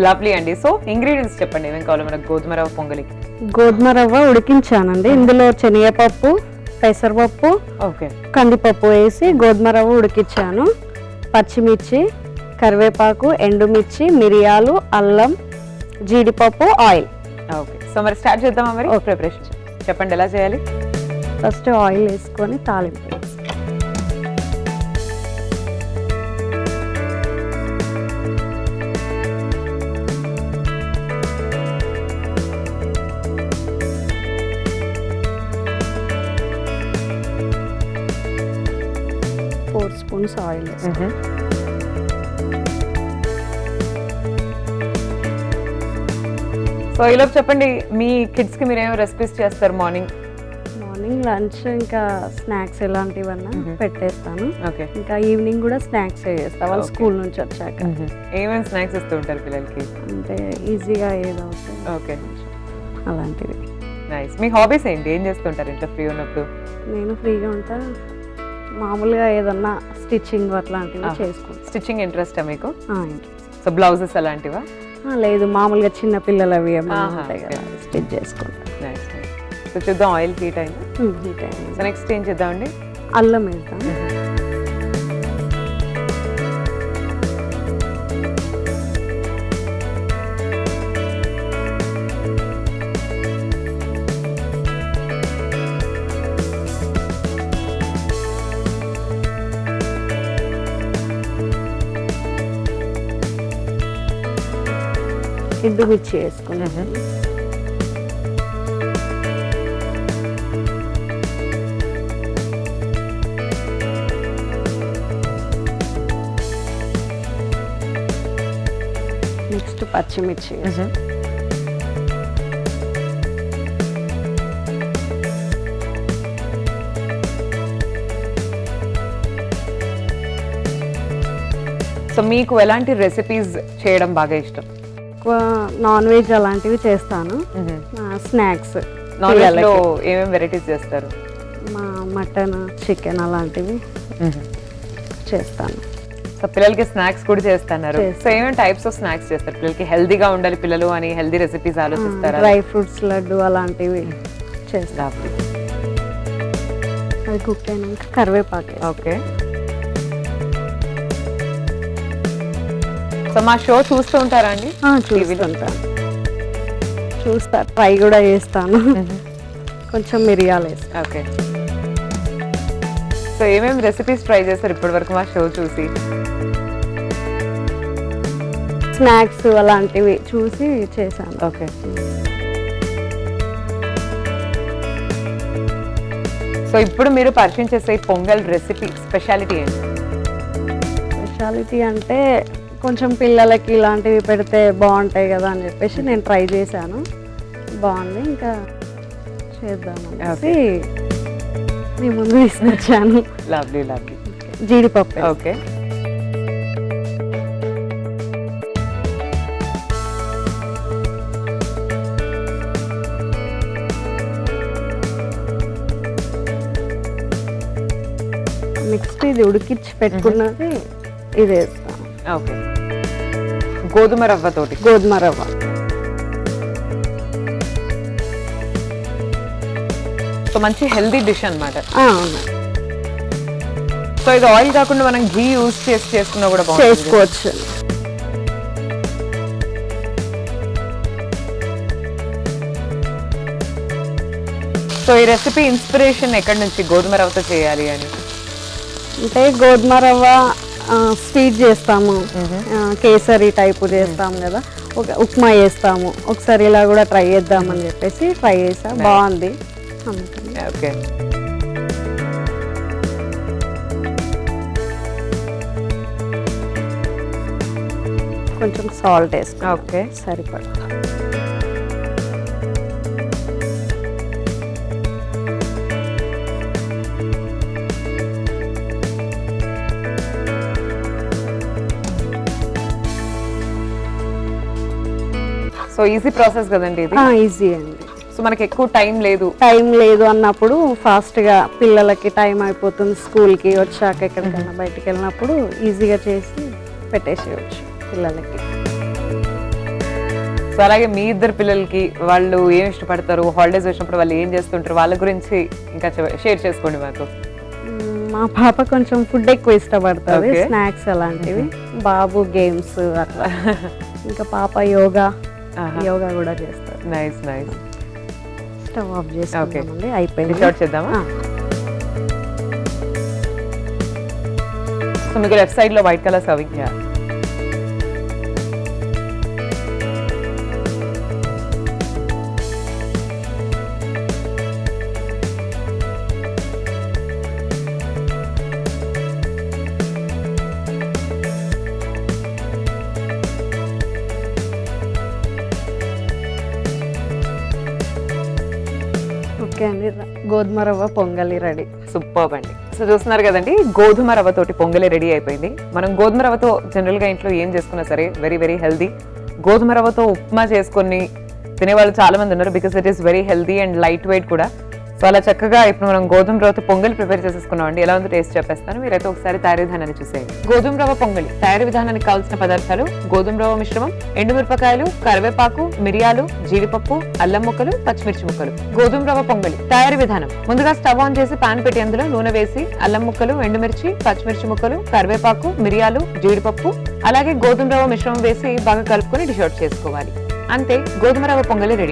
Lovely అండి. So ingredients చెప్పండి, ఏమేం కావాలో మనకు గోధుమ రవ్వ పొంగలికి? గోధుమ రవ్వ ఉడికించానండి. ఇందులో శనగపప్పు, పెసరపప్పు, ఓకే, కందిపప్పు వేసి గోధుమ రవ్వ ఉడికించాను. పచ్చిమిర్చి, కరివేపాకు, ఎండుమిర్చి, మిరియాలు, అల్లం, జీడిపప్పు, ఆయిల్. ఓకే. సో మరి స్టార్ట్ చేద్దామా మరి ప్రిపరేషన్? చెప్పండి ఎలా చేయాలి. ఫస్ట్ ఆయిల్ వేసుకొని తాలింపు వేసి 4 స్పూన్స్ ఆయిల్ వేసి సో ఈలోపు చెప్పండి, మీ కిడ్స్కి మీరు ఏమో రెసిపీస్ చేస్తారు? మార్నింగ్ లంచ్ ఇంకా స్నాక్స్ ఇలాంటివన్నా పెట్టేస్తాను. ఓకే. ఇంకా ఈవినింగ్ కూడా స్నాక్స్ చేస్తాను వాళ్ళు స్కూల్ నుంచి వచ్చాక. ఏమేమి స్నాక్స్ ఇస్తూ ఉంటారు పిల్లలకి? అంటే ఈజీగా ఏదో ఓకే, అలాంటివి. నైస్. మీ హాబీస్ ఏంటి? ఏం చేస్తుంటారు ఇంట్లో ఫ్రీ ఉన్నప్పుడు? నేను ఫ్రీగా ఉంటా, మామూలుగా ఏదన్నా స్టిచ్చింగ్ అట్లాంటివి చేసుకుంటాను. స్టిచ్చింగ్ ఇంట్రెస్టా మీకు? ఇంట్రెస్ట్. సో బ్లౌజెస్ అలాంటివా? లేదు, మామూలుగా చిన్న పిల్లలవి ఏమైనా ఉంటాయి కదా, స్టిచ్ చేసుకుంటాను. నైస్. సో చూద్దాం, ఆయిల్ హీట్ అయింది. హీట్ అయింది. సో నెక్స్ట్ ఏం చేద్దామండి? అల్లం వేద్దాం. ఎండుమిర్చి వేసుకున్నాను. నెక్స్ట్ పచ్చిమిర్చి. సో మీకు ఎలాంటి రెసిపీస్ చేయడం బాగా ఇష్టం? ఎక్కువ నాన్ వెజ్ అలాంటివి చేస్తాను. స్నాక్స్ నాన్ వెజ్ లో ఏమేమి వెరైటీస్ చేస్తారు? మటన్, చికెన్ అలాంటివి చేస్తాను. సో పిల్లలకి స్నాక్స్ కూడా చేస్తున్నారు. సో ఏమేమి టైప్స్ ఆఫ్ స్నాక్స్ చేస్తారు పిల్లలకి? హెల్దీగా ఉండాలి పిల్లలు అని హెల్దీ రెసిపీస్ ఆలోచిస్తారా? డ్రై ఫ్రూట్స్ లడ్డు అలాంటివి చేస్తాను. అది కుక్ అయినాక కరివేపాకు. ఓకే. సో మా షో చూస్తూ ఉంటారా అండి? చూస్తా, ట్రై కూడా చేస్తాను. కొంచెం మిరియాలు వేస్తాను. ఓకే. సో ఏమేమి రెసిపీస్ ట్రై చేస్తారు ఇప్పటి వరకు మా షో చూసి? స్నాక్స్ అలాంటివి చూసి చేశాను. ఓకే. సో ఇప్పుడు మీరు పరిచయం చేసే పొంగల్ రెసిపీ స్పెషాలిటీ ఏంటి? స్పెషాలిటీ అంటే కొంచెం పిల్లలకి ఇలాంటివి పెడితే బాగుంటాయి కదా అని చెప్పేసి నేను ట్రై చేశాను. బాగుంది, ఇంకా చేద్దామని మీ ముందు తీసుకొచ్చాను. Lovely lovely. జీడిపప్పు. ఓకే. నెక్స్ట్ ఇది ఉడికించి పెట్టుకున్నది ఇది వేస్తాను. ఓకే. గోధుమ రవ్వ తోటి. గోధుమ రవ్వ. సో మంచి హెల్దీ డిష్ అన్నమాట. అవును. సో ఇది ఆయిల్ కాకుండా మనం ఘీ యూజ్ చేసి చేసుకున్నా కూడా చేసుకోవచ్చు. సో ఈ రెసిపీ ఇన్స్పిరేషన్ ఎక్కడి నుంచి గోధుమ రవ్వతో చేయాలి అని? అంటే గోధుమ రవ్వ స్వీట్ చేస్తాము, కేసరి టైపు చేస్తాము కదా, ఉప్మా చేస్తాము. ఒకసారి ఇలా కూడా ట్రై చేద్దామని చెప్పేసి ట్రై చేసా, బాగుంది. ఓకే. కొంచెం సాల్ట్ వేసుకో. ఓకే, సరిపడా. సో ఈజీ ప్రాసెస్ కదండి ఇది? ఈజీ అండి. సో మనకి ఎక్కువ టైం లేదు అన్నప్పుడు ఫాస్ట్గా పిల్లలకి టైం అయిపోతుంది, స్కూల్కి వచ్చాక ఎక్కడికైనా బయటకు వెళ్ళినప్పుడు ఈజీగా చేసి పెట్టేసేయచ్చు పిల్లలకి. సో అలాగే మీ ఇద్దరు పిల్లలకి వాళ్ళు ఏం ఇష్టపడతారు, హాలిడేస్ వచ్చినప్పుడు వాళ్ళు ఏం చేస్తుంటారు, వాళ్ళ గురించి ఇంకా షేర్ చేసుకోండి మాకు. మా పాప కొంచెం ఫుడ్ ఎక్కువ ఇష్టపడుతుంది, Okay. స్నాక్స్ అలాంటివి. బాబు గేమ్స్ అట్లా. ఇంకా పాప యోగా యోగా కూడా చేస్తారు. Nice nice. స్టవ్ ఆఫ్ చేసుకుంటామండి, అయిపోయింది. షార్ట్ చేద్దామా? ఆ. సో మీకు లెఫ్ట్ సైడ్ లో వైట్ కలర్ సర్వింగ్. ఓకే అండి, గోధుమ రవ్వ పొంగలి రెడీ. సూపర్ అండి. సో చూస్తున్నారు కదండి, గోధుమ రవ్వతోటి పొంగలి రెడీ అయిపోయింది. మనం గోధుమ రవ్వతో జనరల్ గా ఇంట్లో ఏం చేసుకున్నా సరే వెరీ వెరీ హెల్దీ. గోధుమ రవ్వతో ఉప్మా చేసుకొని తినేవాళ్ళు చాలా మంది ఉన్నారు, because it is very healthy and light weight కూడా. సో అలా చక్కగా ఇప్పుడు మనం గోధుమ రవ్వతో పొంగలి ప్రిపేర్ చేసేసుకున్నాం అండి. ఎలా ఉందో టేస్ట్ చెప్పేస్తాను, మీరైతే ఒకసారి తయారీ విధానాన్ని చూసేయండి. గోధుమ రవ్వ పొంగలి తయారీ విధానానికి కావాల్సిన పదార్థాలు: గోధుమ రవ్వ మిశ్రమం, ఎండుమిరపకాయలు, కరివేపాకు, మిరియాలు, జీడిపప్పు, అల్లం ముక్కలు, పచ్చిమిర్చి ముక్కలు. గోధుమ రవ్వ పొంగలి తయారీ విధానం: ముందుగా స్టవ్ ఆన్ చేసి పాన్ పెట్టి అందులో నూనె వేసి అల్లం ముక్కలు, ఎండుమిర్చి, పచ్చిమిర్చి ముక్కలు, కరివేపాకు, మిరియాలు, జీడిపప్పు అలాగే గోధుమ రవ్వ మిశ్రమం వేసి బాగా కలుపుకొని డిష్ అవుట్ చేసుకోవాలి. అంతే, గోధుమ రవ్వ పొంగలి రెడీ.